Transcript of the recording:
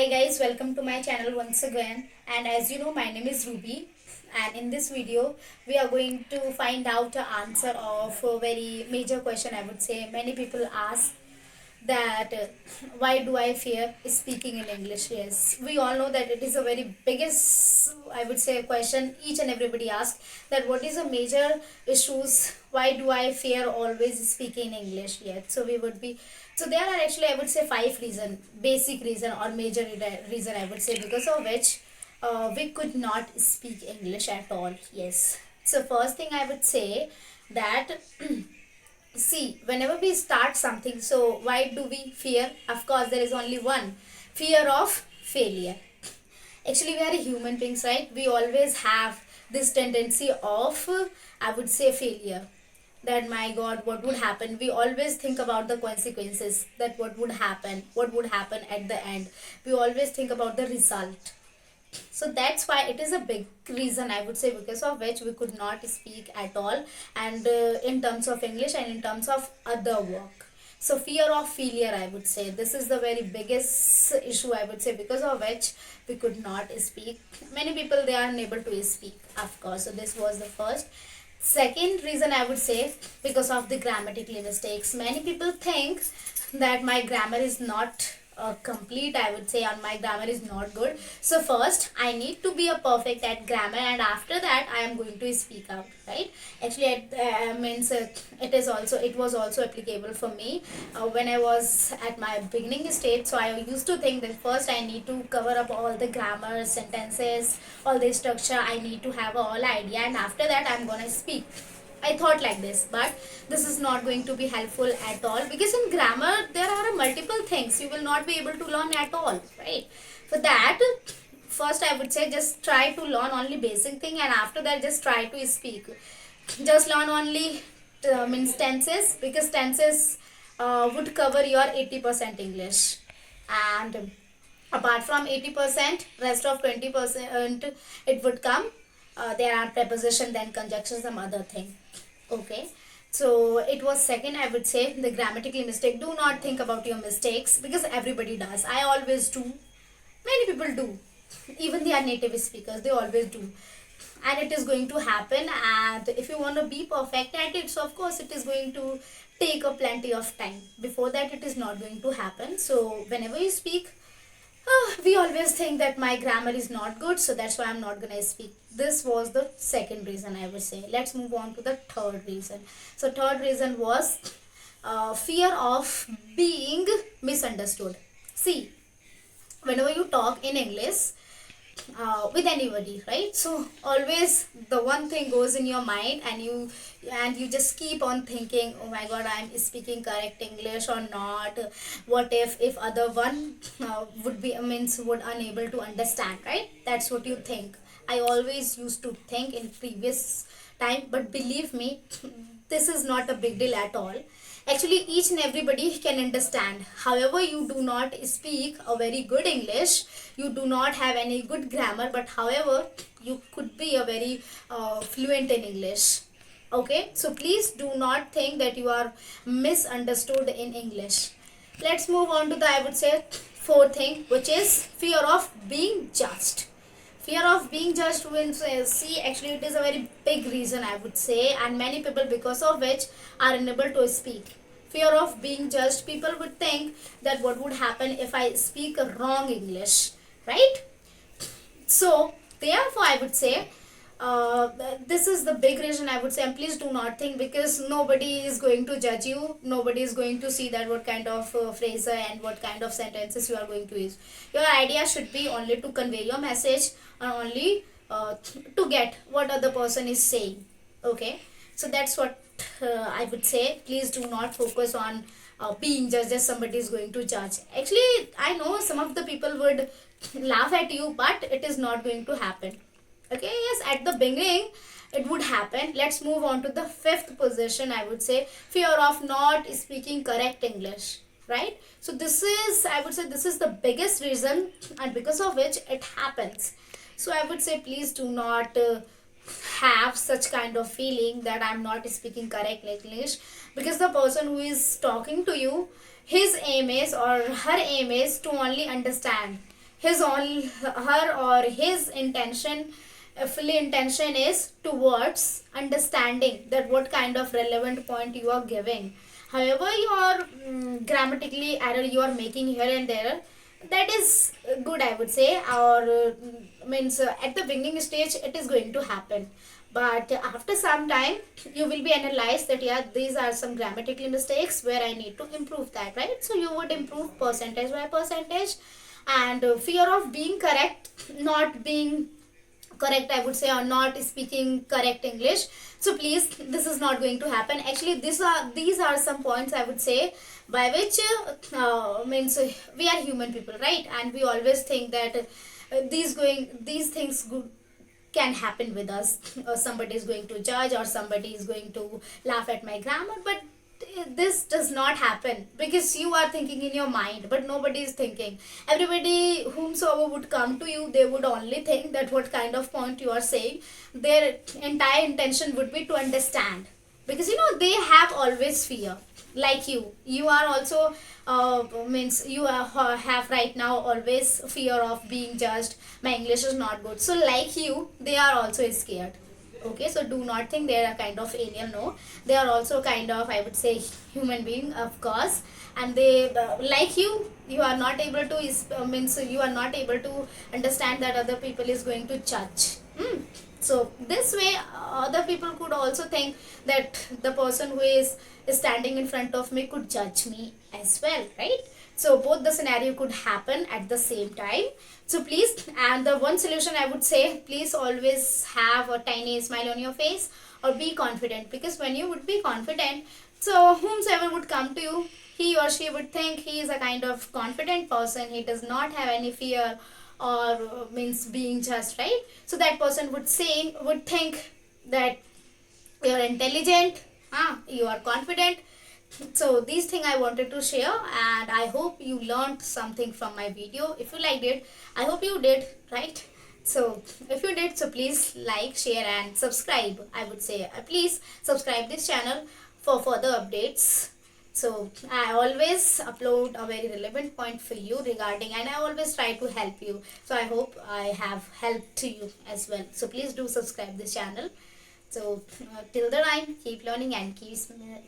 Hi guys, welcome to my channel once again. And as you know, my name is Ruby. And in this video, we are going to find out the answer of a very major question. I would say many people ask that why do I fear speaking in English? Yes, we all know that it is a very biggest, I would say, question each and everybody asks, that what is the major issues, why do I fear always speaking in English? Yes, so we would be, so there are actually, I would say, five reason, basic reason or major reason, I would say, because of which we could not speak English at all. Yes, so first thing I would say that see, whenever we start something, so why do we fear? Of course, there is only one, fear of failure. Actually, we are human beings, right? We always have this tendency of, I would say, failure. That my God, what would happen? We always think about the consequences, that what would happen at the end. We always think about the result. So that's why it is a big reason, I would say, because of which we could not speak at all, and in terms of English and in terms of other work. So fear of failure, I would say, this is the very biggest issue, I would say, because of which we could not speak. Many people, they are unable to speak, of course. So this was the first. Second reason, I would say, because of the grammatical mistakes. Many people think that my grammar is not complete, I would say, and my grammar is not good. So first I need to be a perfect at grammar, and after that I am going to speak out, right? Actually it means it was also applicable for me when I was at my beginning stage. So I used to think that first I need to cover up all the grammar, sentences, all the structure. I need to have all idea, and after that I'm gonna speak. I thought like this, but this is not going to be helpful at all, because in grammar there are multiple things you will not be able to learn at all, right? For that, first I would say just try to learn only basic thing, and after that just try to speak. Just learn only means tenses, because tenses would cover your 80% English, and apart from 80%, rest of 20% it would come. There are preposition, then conjunction, some other thing. Okay, so it was second, I would say, the grammatical mistake. Do not think about your mistakes, because everybody does. I always do. Many people do. Even they are native speakers, they always do. And it is going to happen. And if you want to be perfect at it, so of course it is going to take a plenty of time. Before that, it is not going to happen. So whenever you speak, we always think that my grammar is not good, so that's why I'm not gonna speak. This was the second reason, I would say. Let's move on to the third reason. So third reason was fear of being misunderstood. See, whenever you talk in English with anybody, right? So always the one thing goes in your mind, and you just keep on thinking, oh my God, I'm speaking correct English or not? What if other one would be means would unable to understand, right? That's what you think. I always used to think in previous time, but believe me, this is not a big deal at all. Actually, each and everybody can understand. However, you do not speak a very good English, you do not have any good grammar, but however, you could be a very fluent in English. Okay, so please do not think that you are misunderstood in English. Let's move on to the, I would say, fourth thing, which is fear of being judged. Fear of being judged means, see, actually it is a very big reason, I would say, and many people, because of which, are unable to speak. Fear of being judged, people would think that what would happen if I speak a wrong English, right? So therefore I would say uh, this is the big reason, I would say. And please do not think, because nobody is going to judge you, nobody is going to see that what kind of phrase and what kind of sentences you are going to use. Your idea should be only to convey your message, and only to get what other person is saying. Okay, so that's what I would say. Please do not focus on being judged, as somebody is going to judge. Actually, I know some of the people would laugh at you, but it is not going to happen. Okay, yes, at the beginning it would happen. Let's move on to the fifth position, I would say, fear of not speaking correct English, right? So this is, I would say, this is the biggest reason, and because of which it happens. So I would say, please do not have such kind of feeling that I'm not speaking correct English, because the person who is talking to you, his aim is, or her aim is, to only understand. his all her or his intention, full intention is towards understanding that what kind of relevant point you are giving. However your grammatically error you are making here and there, that is good, I would say, or means at the beginning stage it is going to happen, but after some time you will be analyzed that yeah, these are some grammatical mistakes where I need to improve that, right? So you would improve percentage by percentage. And fear of being correct, not being correct, I would say, or not speaking correct English, so please, this is not going to happen. Actually, these are some points, I would say, by which means we are human people, right? And we always think that these things good can happen with us. Or somebody is going to judge, or somebody is going to laugh at my grammar, but this does not happen because you are thinking in your mind, but nobody is thinking. Everybody whomsoever would come to you, they would only think that what kind of point you are saying. Their entire intention would be to understand, because they have always fear. Like you are also means you have right now always fear of being judged, my English is not good, so like you, they are also scared. Okay, so do not think they are a kind of alien. No, they are also kind of, I would say, human being, of course. And they like you are not able to means you are not able to understand that other people is going to judge. So this way other people could also think that the person who is standing in front of me could judge me as well, right? So both the scenario could happen at the same time. So please, and the one solution I would say, please always have a tiny smile on your face, or be confident, because when you would be confident, so whomsoever would come to you, he or she would think he is a kind of confident person, he does not have any fear or means being judged, right? So that person would think that you're intelligent, you are confident. So these things I wanted to share, and I hope you learned something from my video. If you liked it, I hope you did, right? So if you did, so please like, share and subscribe, I would say. Please subscribe this channel for further updates. So I always upload a very relevant point for you regarding, and I always try to help you. So I hope I have helped to you as well. So please do subscribe this channel. So till the time, keep learning and keep smiling.